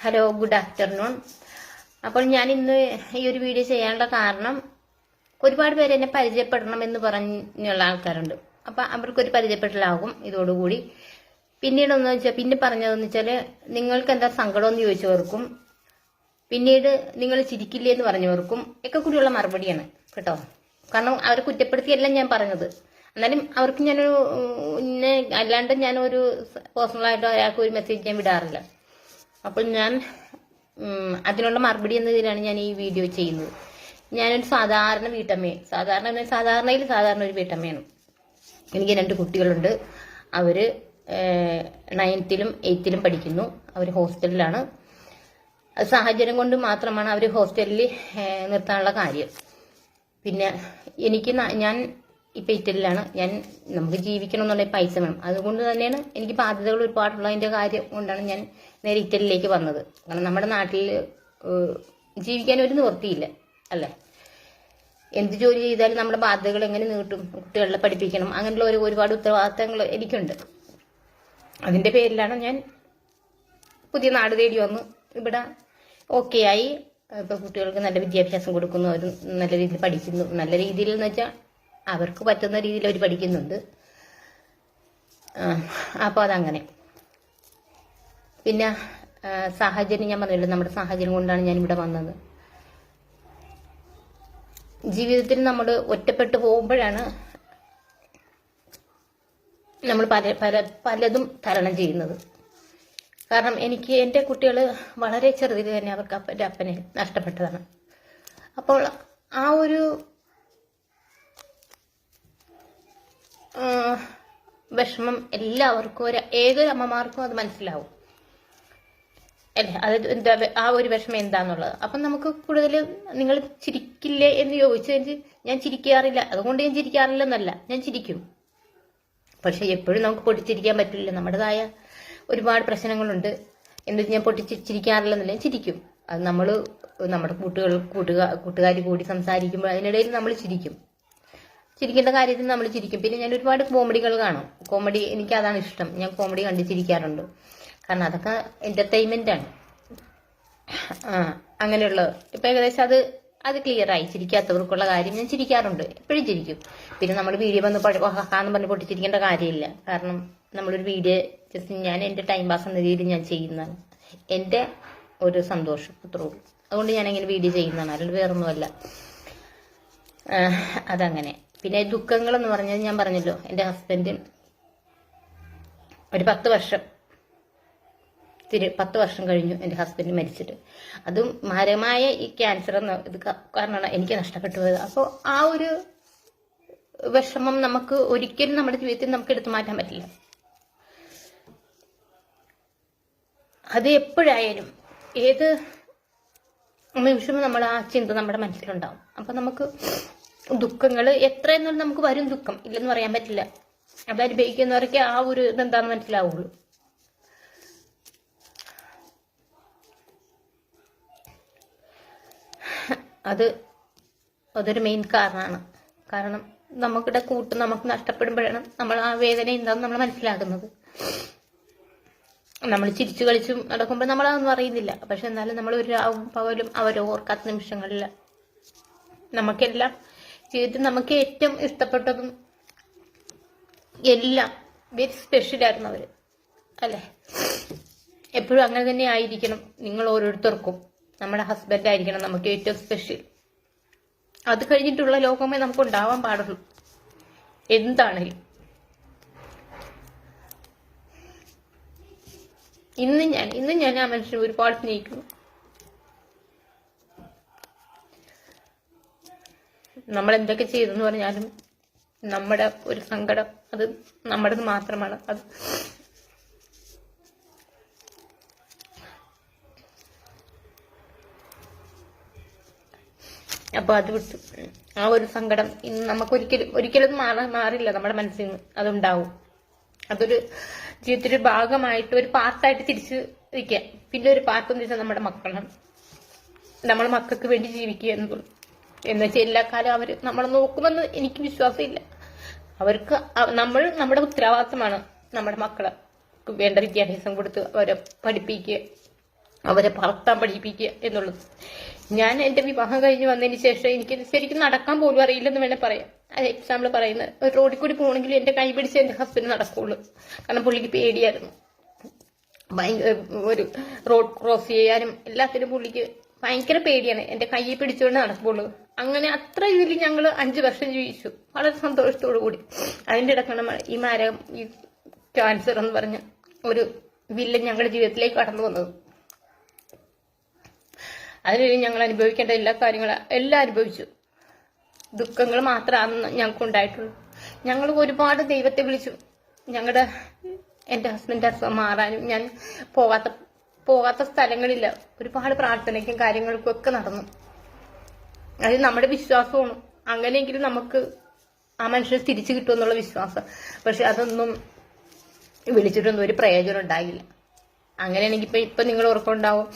Hello, good afternoon. അപ്പോൾ ഞാൻ ഇന്ന് ഈ ഒരു വീഡിയോ ചെയ്യാനുള്ള കാരണം, ഒരുപാട് പേര് എന്നെ പരിചയപ്പെടണം എന്ന് പറഞ്ഞുള്ള ആൾക്കാരുണ്ട്. അപ്പം അവർക്കൊരു പരിചയപ്പെടലാകും ഇതോടുകൂടി. പിന്നീട് പിന്നെ പറഞ്ഞതെന്ന് വെച്ചാൽ, നിങ്ങൾക്ക് എന്താ സങ്കടമെന്ന് ചോദിച്ചവർക്കും പിന്നീട് നിങ്ങൾ ചിരിക്കില്ലേ എന്ന് പറഞ്ഞവർക്കും ഒക്കെ കൂടിയുള്ള മറുപടിയാണ് കേട്ടോ. കാരണം അവരെ കുറ്റപ്പെടുത്തിയല്ല ഞാൻ പറഞ്ഞത്. എന്നാലും അവർക്ക് അല്ലാണ്ട് ഞാനൊരു പേഴ്സണലായിട്ടോ ഒരാൾക്ക് ഒരു മെസ്സേജ് ഞാൻ വിടാറില്ല. അപ്പോൾ ഞാൻ അതിനുള്ള മറുപടി എന്നതിലാണ് ഞാൻ ഈ വീഡിയോ ചെയ്യുന്നത്. ഞാനൊരു സാധാരണ വീട്ടമ്മയാണ്. സാധാരണ ഒരു വീട്ടമ്മയാണ്. എനിക്ക് 2 കുട്ടികളുണ്ട്. അവര് 9th-ലും 8th-ലും പഠിക്കുന്നു. അവർ ഹോസ്റ്റലിലാണ്. സാഹചര്യം കൊണ്ട് മാത്രമാണ് അവർ ഹോസ്റ്റലിൽ നിർത്താനുള്ള കാര്യം. പിന്നെ ഞാൻ ഇപ്പം ഇറ്റലിയിലാണ്. നമുക്ക് ജീവിക്കണം എന്നുണ്ടെങ്കിൽ പൈസ വേണം. അതുകൊണ്ട് തന്നെയാണ് എനിക്ക് ബാധ്യതകൾ ഒരുപാടുള്ളതിൻ്റെ കാര്യം കൊണ്ടാണ് ഞാൻ നേരെ ഇറ്റലിയിലേക്ക് വന്നത്. കാരണം നമ്മുടെ നാട്ടിൽ ജീവിക്കാൻ ഒരു നിവൃത്തിയില്ല അല്ലേ. എന്ത് ജോലി ചെയ്താലും നമ്മുടെ ബാധ്യതകൾ എങ്ങനെ നീട്ടും? കുട്ടികളെ പഠിപ്പിക്കണം, അങ്ങനെയുള്ള ഒരുപാട് ഉത്തരവാദിത്തങ്ങൾ എനിക്കുണ്ട്. അതിൻ്റെ പേരിലാണ് ഞാൻ പുതിയ നാട് തേടി വന്ന് ഇവിടെ ഓക്കെ ആയി. ഇപ്പം കുട്ടികൾക്ക് നല്ല വിദ്യാഭ്യാസം കൊടുക്കുന്നു, അവർ നല്ല രീതിയിൽ പഠിക്കുന്നു. നല്ല രീതിയിൽ എന്ന് വെച്ചാൽ അവർക്ക് പറ്റുന്ന രീതിയിൽ അവർ പഠിക്കുന്നുണ്ട്. അപ്പോൾ അതങ്ങനെ. പിന്നെ സാഹചര്യം ഞാൻ പറഞ്ഞല്ലോ, നമ്മുടെ സാഹചര്യം കൊണ്ടാണ് ഞാൻ ഇവിടെ വന്നത്. ജീവിതത്തിൽ നമ്മൾ ഒറ്റപ്പെട്ടു പോകുമ്പോഴാണ് നമ്മൾ പലതും തരണം ചെയ്യുന്നത്. കാരണം എൻ്റെ കുട്ടികൾ വളരെ ചെറുതിൽ തന്നെ അവർക്ക് അപ്പനെ നഷ്ടപ്പെട്ടതാണ്. അപ്പോൾ ആ ഒരു വിഷമം എല്ലാവർക്കും, ഏതൊരു അമ്മമാർക്കും അത് മനസ്സിലാവും അല്ലേ. അത് ആ ഒരു വിഷമം എന്താന്നുള്ളത്. അപ്പം നമുക്ക് കൂടുതൽ നിങ്ങൾ ചിരിക്കില്ലേ എന്ന് ചോദിച്ചു. ഞാൻ ചിരിക്കാറില്ല, അതുകൊണ്ട് ഞാൻ ചിരിക്കാറില്ലെന്നല്ല, ഞാൻ ചിരിക്കും. പക്ഷെ എപ്പോഴും നമുക്ക് പൊട്ടിച്ചിരിക്കാൻ പറ്റില്ല. നമ്മുടേതായ ഒരുപാട് പ്രശ്നങ്ങളുണ്ട്. എന്നിട്ട് ഞാൻ പൊട്ടിച്ചിരിക്കാറില്ലെന്നല്ല, ഞാൻ ചിരിക്കും. അത് നമ്മുടെ കൂട്ടുകാർ കൂടി സംസാരിക്കുമ്പോൾ അതിനിടയിൽ നമ്മൾ ചിരിക്കും. ചിരിക്കേണ്ട കാര്യത്തിൽ നമ്മൾ ചിരിക്കും. പിന്നെ ഞാൻ ഒരുപാട് കോമഡികൾ കാണും. കോമഡി എനിക്ക് അതാണ് ഇഷ്ടം. ഞാൻ കോമഡി കണ്ട് ചിരിക്കാറുണ്ട്. കാരണം അതൊക്കെ എന്റർടൈൻമെന്റ് ആണ്. അങ്ങനെയുള്ളത് ഇപ്പൊ ഏകദേശം അത് ക്ലിയർ ആയി. ചിരിക്കാത്തവർക്കുള്ള കാര്യം ഞാൻ ചിരിക്കാറുണ്ട്, എപ്പോഴും ചിരിക്കും. പിന്നെ നമ്മൾ വീഡിയോ വന്ന് പറഞ്ഞ് പൊട്ടിച്ചിരിക്കേണ്ട കാര്യമില്ല. കാരണം നമ്മളൊരു വീഡിയോ ജസ്റ്റ് ഞാൻ എന്റെ ടൈം പാസ് എന്ന രീതിയിൽ ഞാൻ ചെയ്യുന്നതാണ്. എന്റെ ഒരു സന്തോഷം അത്രേ ഉള്ളൂ. അതുകൊണ്ട് ഞാൻ അങ്ങനെ വീഡിയോ ചെയ്യുന്നതാണ്, അല്ലാണ്ട് വേറൊന്നുമല്ല. അതങ്ങനെ. പിന്നെ ദുഃഖങ്ങൾ എന്ന് പറഞ്ഞാൽ ഞാൻ പറഞ്ഞല്ലോ, എൻ്റെ ഹസ്ബൻഡ് ഒരു 10 വർഷം കഴിഞ്ഞു എൻ്റെ ഹസ്ബൻഡ് മരിച്ചിട്ട്. അതും മാരകമായ ഈ ക്യാൻസർ ഇത് കാരണമാണ് എനിക്ക് നഷ്ടപ്പെട്ടു പോയത്. അപ്പോൾ ആ ഒരു വിഷമം നമുക്ക് ഒരിക്കലും നമ്മുടെ ജീവിതത്തിൽ നമുക്ക് എടുത്തു മാറ്റാൻ പറ്റില്ല. അത് എപ്പോഴായാലും ഏത് നിമിഷവും നമ്മൾ ആ ചിന്ത നമ്മുടെ മനസ്സിലുണ്ടാവും. അപ്പൊ നമുക്ക് ദുഃഖങ്ങൾ എത്രയെന്നും നമുക്ക് വരും. ദുഃഖം ഇല്ലെന്ന് പറയാൻ പറ്റില്ല. അത് അനുഭവിക്കുന്നവർക്ക് ആ ഒരു ഇതെന്താന്ന് മനസ്സിലാവുള്ളൂ. അതൊരു മെയിൻ കാരണമാണ്. കാരണം നമുക്ക് നഷ്ടപ്പെടുമ്പോഴാണ് നമ്മൾ ആ വേദന എന്താണെന്ന് നമ്മൾ മനസ്സിലാക്കുന്നത്. നമ്മൾ ചിരിച്ചു കളിച്ചും നടക്കുമ്പോൾ നമ്മളതൊന്നും അറിയുന്നില്ല. പക്ഷെ എന്നാലും നമ്മൾ ഒരു രാവും പകലും ഓർക്കാത്ത നിമിഷങ്ങളിൽ നമുക്കെല്ലാം ജീവിതത്തിൽ നമുക്ക് ഏറ്റവും ഇഷ്ടപ്പെട്ടതും എല്ലാം വെരി സ്പെഷ്യലായിരുന്നു അവര് അല്ലെ. എപ്പോഴും അങ്ങനെ തന്നെ ആയിരിക്കണം. നിങ്ങൾ ഓരോരുത്തർക്കും നമ്മുടെ ഹസ്ബൻഡ് ആയിരിക്കണം നമുക്ക് ഏറ്റവും സ്പെഷ്യൽ. അത് കഴിഞ്ഞിട്ടുള്ള ലോകമേ നമുക്ക് ഉണ്ടാവാൻ പാടുള്ളൂ എന്താണേലും. ഇന്ന് ഞാൻ ആ മനുഷ്യനെ ഒരുപാട് സ്നേഹിക്കുന്നു. നമ്മൾ എന്തൊക്കെ ചെയ്തെന്ന് പറഞ്ഞാലും നമ്മുടെ ഒരു സങ്കടം അത് നമ്മുടേത് മാത്രമാണ്. അപ്പൊ അത് വിട്ടു ആ ഒരു സങ്കടം ഇന്ന് നമുക്ക് ഒരിക്കലും മാറില്ല. നമ്മുടെ മനസ്സിൽ നിന്ന് അതുണ്ടാവും. അതൊരു ജീവിതത്തിന്റെ ഭാഗമായിട്ട് ഒരു പാർട്ടായിട്ട് തിരിച്ചു വയ്ക്കുക. പിന്നെ ഒരു പാർട്ട് എന്ന് വെച്ചാൽ നമ്മുടെ മക്കളാണ്. നമ്മൾ മക്കൾക്ക് വേണ്ടി ജീവിക്കുക എന്നുള്ളൂ. എന്നുവെച്ചാൽ എല്ലാ കാലം അവര് നമ്മളെ നോക്കുമെന്ന് എനിക്ക് വിശ്വാസമില്ല. അവർക്ക് നമ്മുടെ ഉത്തരവാദിത്തമാണ് നമ്മുടെ മക്കളെ വേണ്ട വിദ്യാഭ്യാസം കൊടുത്ത് അവരെ പഠിപ്പിക്കുക. അവരെ വളർത്താൻ പഠിപ്പിക്കുക എന്നുള്ളത്. ഞാൻ എൻ്റെ വിവാഹം കഴിഞ്ഞ് വന്നതിന് ശേഷം എനിക്ക് ശരിക്കും നടക്കാൻ പോലും അറിയില്ലെന്ന് വേണേൽ പറയാം. അത് എക്സാമ്പിൾ പറയുന്നത്, ഒരു റോഡിൽ കൂടി പോകണമെങ്കിൽ എൻ്റെ കൈ പിടിച്ച് എൻ്റെ ഹസ്ബൻഡ് നടക്കുള്ളൂ. കാരണം പുള്ളിക്ക് പേടിയായിരുന്നു. ഭയങ്കര ഒരു റോഡ് ക്രോസ് ചെയ്യാനും എല്ലാത്തിനും പുള്ളിക്ക് ഭയങ്കര പേടിയാണ്. എൻ്റെ കൈ പിടിച്ചുകൊണ്ട് നടക്കുള്ളൂ. അങ്ങനെ അത്ര ഇതിൽ ഞങ്ങൾ 5 വർഷം ജീവിച്ചു, വളരെ സന്തോഷത്തോടു കൂടി. അതിൻ്റെ ഇടക്കാണ് ഈ മാരകം, ഈ ക്യാൻസർ എന്ന് പറഞ്ഞ ഒരു വില്ലൻ ഞങ്ങളുടെ ജീവിതത്തിലേക്ക് കടന്നു വന്നത്. അതിനുവേണ്ടി ഞങ്ങൾ അനുഭവിക്കേണ്ട എല്ലാ കാര്യങ്ങളും എല്ലാം അനുഭവിച്ചു. ദുഃഖങ്ങൾ മാത്രമാണ് ഞങ്ങൾക്ക് ഉണ്ടായിട്ടുള്ളൂ. ഞങ്ങൾ ഒരുപാട് ദൈവത്തെ വിളിച്ചു. എൻ്റെ ഹസ്ബൻഡ് അസുഖം മാറാനും ഞാൻ പോകാത്ത സ്ഥലങ്ങളില്ല. ഒരുപാട് പ്രാർത്ഥനയ്ക്കും കാര്യങ്ങൾക്കും ഒക്കെ നടന്നു. അത് നമ്മുടെ വിശ്വാസമാണ്. അങ്ങനെയെങ്കിലും നമുക്ക് ആ മനുഷ്യനെ തിരിച്ചു കിട്ടുമെന്നുള്ള വിശ്വാസം. പക്ഷെ അതൊന്നും വിളിച്ചിട്ടൊന്നും ഒരു പ്രയോജനം ഉണ്ടായില്ല. അങ്ങനെയാണെങ്കിൽ ഇപ്പൊ നിങ്ങൾ ഓർക്കുണ്ടാവും,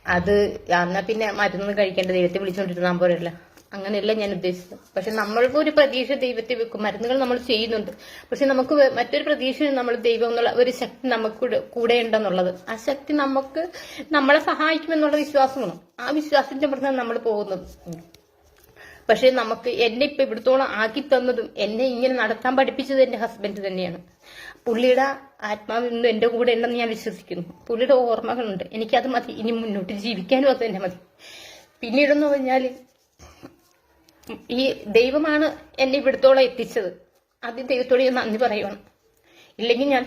അത് എന്നാ പിന്നെ മരുന്നൊന്നും കഴിക്കേണ്ട, ദൈവത്തെ വിളിച്ചുകൊണ്ടിരുന്നാൽ പോരല്ല. അങ്ങനെയല്ല ഞാൻ ഉദ്ദേശിച്ചത്. പക്ഷെ നമ്മൾക്ക് ഒരു പ്രതീക്ഷ ദൈവത്തെ വെക്കും. മരുന്നുകൾ നമ്മൾ ചെയ്യുന്നുണ്ട്, പക്ഷെ നമുക്ക് മറ്റൊരു പ്രതീക്ഷ, നമ്മൾ ദൈവം എന്നുള്ള ഒരു ശക്തി നമുക്ക് കൂടെ ഉണ്ടെന്നുള്ളത്. ആ ശക്തി നമ്മളെ സഹായിക്കുമെന്നുള്ള വിശ്വാസമാണ്. ആ വിശ്വാസത്തിന്റെ പുറത്താണ് നമ്മൾ പോകുന്നത്. പക്ഷെ എന്നെ ഇപ്പൊ ഇവിടത്തോളം ആക്കി തന്നതും എന്നെ ഇങ്ങനെ നടത്താൻ പഠിപ്പിച്ചത് എന്റെ ഹസ്ബൻഡ് തന്നെയാണ്. പുള്ളിയുടെ ആത്മാവ് ഇന്നും എന്റെ കൂടെ ഉണ്ടെന്ന് ഞാൻ വിശ്വസിക്കുന്നു. പുള്ളിയുടെ ഓർമ്മകളുണ്ട്. എനിക്കത് മതി. ഇനി മുന്നോട്ട് ജീവിക്കാനും അത് തന്നെ മതി. പിന്നീടെന്ന് പറഞ്ഞാല് ഈ ദൈവമാണ് എന്നെ ഇവിടത്തോളം എത്തിച്ചത്. അത് ദൈവത്തോട് ഞാൻ നന്ദി പറയുവാണ്. ഇല്ലെങ്കിൽ ഞാൻ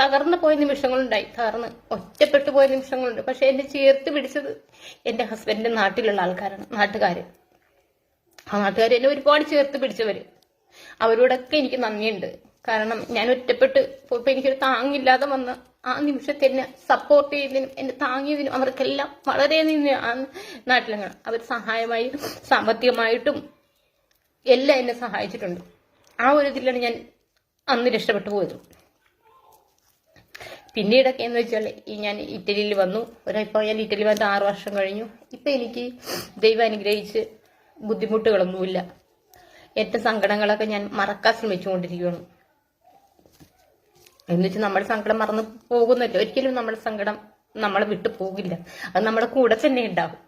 തകർന്നു പോയ നിമിഷങ്ങളുണ്ടായി. ഒറ്റപ്പെട്ടു പോയ നിമിഷങ്ങളുണ്ട്. പക്ഷെ എന്നെ ചേർത്ത് പിടിച്ചത് എന്റെ ഹസ്ബൻഡിന്റെ നാട്ടിലുള്ള ആൾക്കാരാണ്, നാട്ടുകാര്. ആ നാട്ടുകാർ എന്നെ ഒരുപാട് ചേർത്ത് പിടിച്ചവര്. അവരോടൊക്കെ എനിക്ക് നന്ദിയുണ്ട്. കാരണം ഞാൻ ഒറ്റപ്പെട്ട് പോയപ്പോ എനിക്കൊരു താങ്ങില്ലാതെ വന്ന ആ നിമിഷത്തെ എന്നെ സപ്പോർട്ട് ചെയ്തതിനും എന്നെ താങ്ങിയതിനും അവർക്കെല്ലാം വളരെ നന്ദി. ആ നാട്ടിലങ്ങൾ അവർ സഹായമായും സാമ്പത്തികമായിട്ടും എല്ലാം എന്നെ സഹായിച്ചിട്ടുണ്ട്. ആ ഒരു ഇതിലാണ് ഞാൻ അന്ന് രക്ഷപ്പെട്ടു പോയത്. പിന്നീടൊക്കെ എന്ന് വെച്ചാൽ ഞാൻ ഇറ്റലിയിൽ വന്നു. ഇപ്പൊ ഞാൻ ഇറ്റലി വന്ന് 6 വർഷം കഴിഞ്ഞു. ഇപ്പൊ എനിക്ക് ദൈവം അനുഗ്രഹിച്ച് ബുദ്ധിമുട്ടുകളൊന്നുമില്ല. എന്റെ സങ്കടങ്ങളൊക്കെ ഞാൻ മറക്കാൻ ശ്രമിച്ചുകൊണ്ടിരിക്കുകയാണ്. എന്നുവെച്ചാൽ നമ്മുടെ സങ്കടം മറന്നു പോകുന്നല്ലോ. ഒരിക്കലും നമ്മുടെ സങ്കടം നമ്മളെ വിട്ടു പോകില്ല. അത് നമ്മുടെ കൂടെ തന്നെ ഉണ്ടാകും.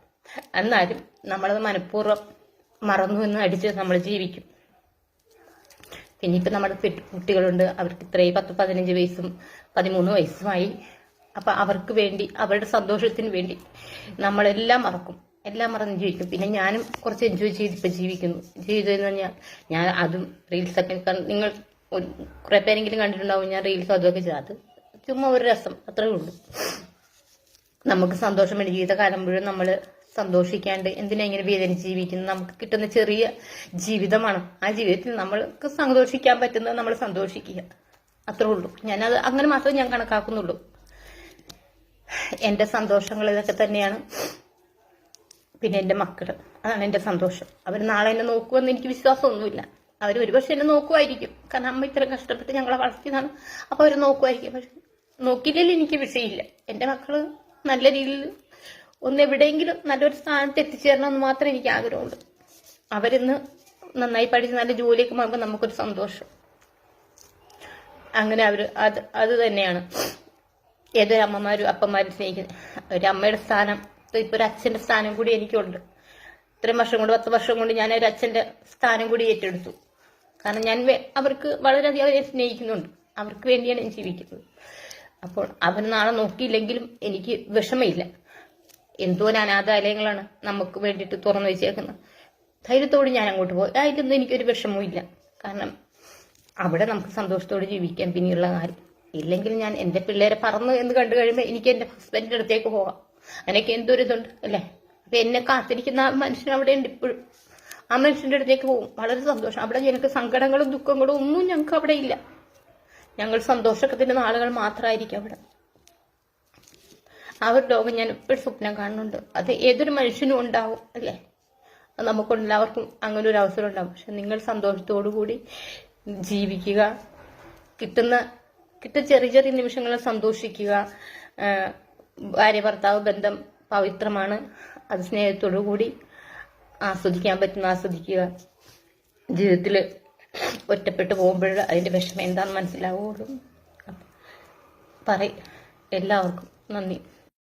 എന്നാലും നമ്മളത് മനഃപൂർവ്വം മറന്നു എന്ന് അടിച്ച് നമ്മൾ ജീവിക്കും. പിന്നെ ഇപ്പൊ നമ്മുടെ കുട്ടികളുണ്ട്. അവർക്ക് ഇത്രയും 10-15 വയസ്സും 13 വയസ്സുമായി. അപ്പൊ അവർക്ക് വേണ്ടി, അവരുടെ സന്തോഷത്തിന് വേണ്ടി നമ്മളെല്ലാം മറക്കും. എല്ലാം മറന്ന് ജീവിക്കും. പിന്നെ ഞാനും കുറച്ച് എൻജോയ് ചെയ്തിപ്പോ ജീവിക്കുന്നു. ജീവിതം പറഞ്ഞാൽ ഞാൻ അതും റീൽസൊക്കെ, നിങ്ങൾ കുറെ പേരെങ്കിലും കണ്ടിട്ടുണ്ടാവും ഞാൻ റീൽസ് അതൊക്കെ ചെയ്ത്. ചുമ്മാ ഒരു രസം, അത്രേ ഉള്ളൂ. നമുക്ക് സന്തോഷം വേണ്ടി ജീവിതകാലം മുഴുവൻ നമ്മൾ സന്തോഷിക്കാണ്ട് എന്തിനാ ഇങ്ങനെ വേദനിച്ച് ജീവിക്കുന്നത്? നമുക്ക് കിട്ടുന്ന ചെറിയ ജീവിതമാണ്. ആ ജീവിതത്തിൽ നമ്മൾക്ക് സന്തോഷിക്കാൻ പറ്റുന്നത് നമ്മൾ സന്തോഷിക്കുക, അത്രേ ഉള്ളൂ. ഞാനത് അങ്ങനെ മാത്രമേ ഞാൻ കണക്കാക്കുന്നുള്ളൂ. എന്റെ സന്തോഷങ്ങൾ ഇതൊക്കെ തന്നെയാണ്. പിന്നെ എന്റെ മക്കള്, അതാണ് എന്റെ സന്തോഷം. അവർ നാളെ എന്നെ നോക്കുമെന്ന് എനിക്ക് വിശ്വാസമൊന്നുമില്ല. അവർ ഒരുപക്ഷെ എന്നെ നോക്കുമായിരിക്കും. കാരണം അമ്മ ഇത്ര കഷ്ടപ്പെട്ട് ഞങ്ങളെ വളർത്തിയതാണ്. അപ്പൊ അവർ നോക്കുമായിരിക്കും. പക്ഷെ നോക്കിയില്ലെങ്കിൽ എനിക്ക് വിഷയമില്ല. എന്റെ മക്കള് നല്ല രീതിയിൽ എവിടെയെങ്കിലും നല്ലൊരു സ്ഥാനത്ത് എത്തിച്ചേരണമെന്ന് മാത്രമേ എനിക്ക് ആഗ്രഹമുള്ളൂ. അവരിന്ന് നന്നായി പഠിച്ച് നല്ല ജോലിയൊക്കെ പോകുമ്പോൾ നമുക്കൊരു സന്തോഷം. അങ്ങനെ അത് തന്നെയാണ് ഏതൊരു അമ്മമാരും അപ്പന്മാരും സ്നേഹിക്കുന്നത്. ഒരു അമ്മയുടെ സ്ഥാനം, ഇപ്പൊ ഒരു അച്ഛന്റെ സ്ഥാനം കൂടി എനിക്കുണ്ട്. ഇത്രയും വർഷം കൊണ്ട് 10 വർഷം കൊണ്ട് ഞാൻ ഒരു അച്ഛന്റെ സ്ഥാനം കൂടി ഏറ്റെടുത്തു. കാരണം ഞാൻ അവർക്ക് വളരെയധികം അവരെ സ്നേഹിക്കുന്നുണ്ട്. അവർക്ക് വേണ്ടിയാണ് ഞാൻ ജീവിക്കുന്നത്. അപ്പോൾ അവർ നാളെ നോക്കിയില്ലെങ്കിലും എനിക്ക് വിഷമമില്ല. എന്തോരം അനാഥാലയങ്ങളാണ് നമുക്ക് വേണ്ടിയിട്ട് തുറന്നു വെച്ചേക്കുന്നത്. ധൈര്യത്തോട് ഞാൻ അങ്ങോട്ട് പോയി. അതിലൊന്നും എനിക്കൊരു വിഷമവും ഇല്ല. കാരണം അവിടെ നമുക്ക് സന്തോഷത്തോടെ ജീവിക്കാൻ പിന്നെയുള്ള കാര്യം. ഇല്ലെങ്കിൽ ഞാൻ എന്റെ പിള്ളേരെ പറന്ന് എന്ന് കണ്ടു കഴിയുമ്പോൾ എനിക്ക് എന്റെ ഹസ്ബൻഡിന്റെ അടുത്തേക്ക് പോകാം. അതിനൊക്കെ എന്തൊരു ഇതുണ്ട് അല്ലേ? അപ്പൊ എന്നെ കാത്തിരിക്കുന്ന ആ മനുഷ്യൻ അവിടെ ഉണ്ട് ഇപ്പോഴും. ആ മനുഷ്യന്റെ അടുത്തേക്ക് പോകും. വളരെ സന്തോഷം. അവിടെ ഞങ്ങൾക്ക് സങ്കടങ്ങളും ദുഃഖങ്ങളും ഒന്നും ഞങ്ങൾക്ക് അവിടെ ഇല്ല. ഞങ്ങൾ സന്തോഷത്തിന്റെ നാളുകൾ മാത്രമായിരിക്കും അവിടെ. ആ ഒരു ലോകം ഞാൻ എപ്പോഴും സ്വപ്നം കാണുന്നുണ്ട്. അത് ഏതൊരു മനുഷ്യനും ഉണ്ടാവും അല്ലേ? അത് നമുക്കെല്ലാവർക്കും അങ്ങനെ ഒരു അവസരം ഉണ്ടാവും. പക്ഷെ നിങ്ങൾ സന്തോഷത്തോടു കൂടി ജീവിക്കുക. കിട്ടുന്ന ചെറിയ ചെറിയ നിമിഷങ്ങളിൽ സന്തോഷിക്കുക. ഭാര്യ ഭർത്താവ് ബന്ധം പവിത്രമാണ്. അത് സ്നേഹത്തോടു കൂടി ആസ്വദിക്കാൻ പറ്റുന്ന ആസ്വദിക്കുക. ജീവിതത്തിൽ ഒറ്റപ്പെട്ടു പോകുമ്പോൾ അതിന്റെ വിഷമം എന്താണെന്ന് മനസ്സിലാവുള്ളൂ. എല്ലാവർക്കും നന്ദി.